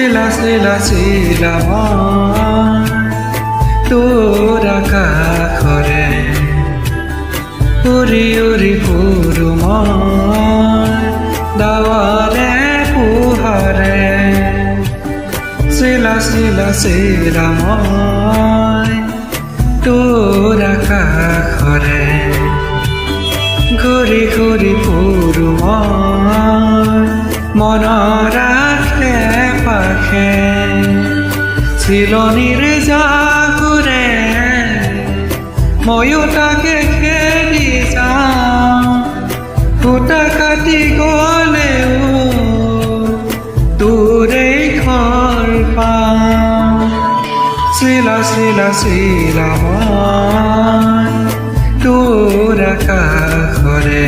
চিলা মই তোৰ আকাশৰে উৰি উৰি ফুৰো মই ডাৱৰে পোহৰে চিলা মই তোৰ আকাশৰে ঘূৰি ঘূৰি ফুৰো মই মনৰ আশে পাশে চিলনিৰ জাকুৰে ময়ো তাকে খেলি যাওঁ ফুটা কাটি গ'লেও তোৰেই ঘৰ পাওঁ চিলা মই তোৰ আকাশৰে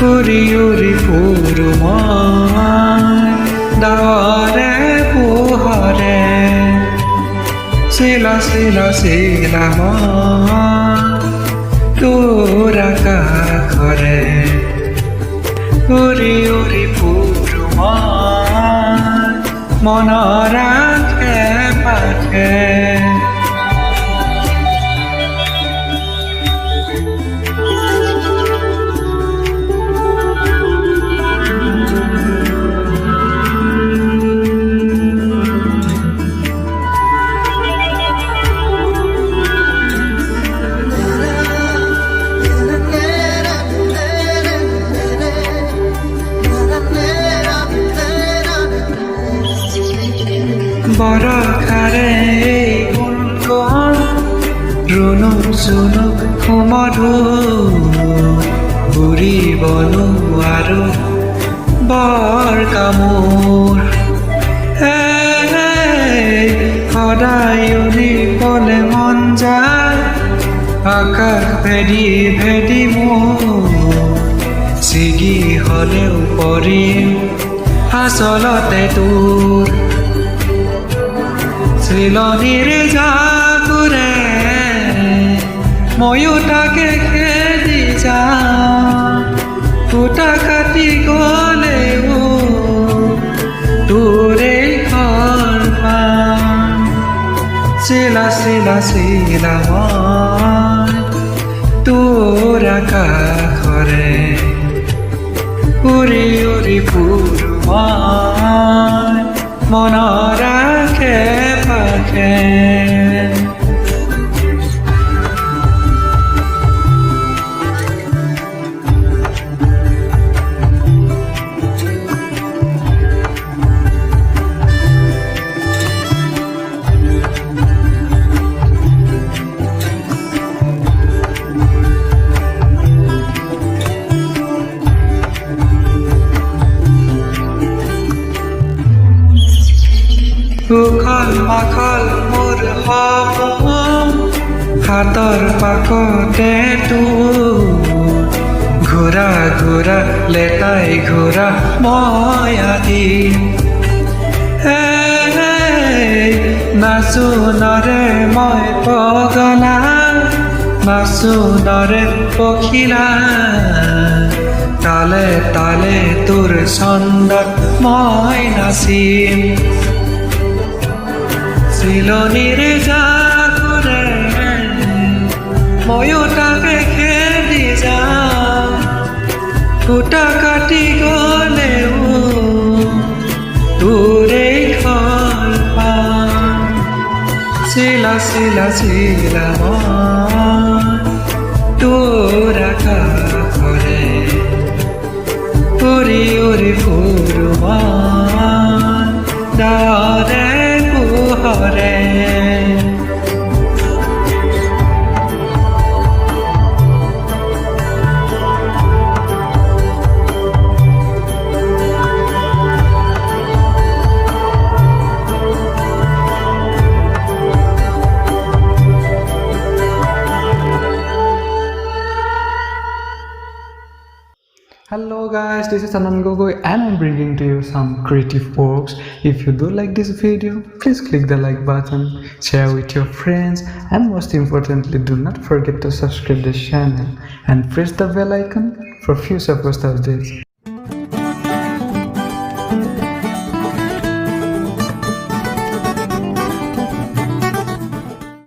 উৰি উৰি ফুৰো মই ডাৱৰে পোহৰে চিলা মই তোৰ আকাশৰে উৰি উৰি ফুৰো মই মনৰ আশে পাশে বৰষাৰে গুণগুণ ৰুণুক জুনুক সুমধুৰ ঘূৰিব নোৱাৰো বৰ কামোৰ সদায় উৰিবলে মন যায় আকাশ ভেদি ভেদি মোৰ ছিগি হ'লেও পৰিম আচলতে তোৰ চিলনিৰ জাকুৰে ময়ো তাকে খেলি যাওঁ ফুটা কাটি গ'লেও তোৰেই ঘৰ পাওঁ চিলা মই তোৰ আকাশৰে উৰি উৰি ফুৰো মই মনৰ আশে পাশে উখল মাখল মোৰ সপোন হাতৰ পাকতে তোৰ ঘূৰা ঘূৰা লেটাই ঘূৰা মই আদি নাচো নৰে মই পগলা নাচো নৰে পখিলা তালে তালে তোৰ ছন্দত মই নাচিম চিলনিৰ জাকুৰে ময়ো তাকে খেলি যাওঁ ফুটা কাটি গ'লেও তোৰেই ঘৰ পাওঁ চিলা মই তোৰ আকাশৰে উৰি উৰি ফুৰো মই ডাৱৰে পোহৰে Hello guys, this is Anand Gogoi and I'm bringing to you some creative works. If you do like this video, please click the like button, share with your friends, and most importantly, do not forget to subscribe the channel and press the bell icon for future post updates.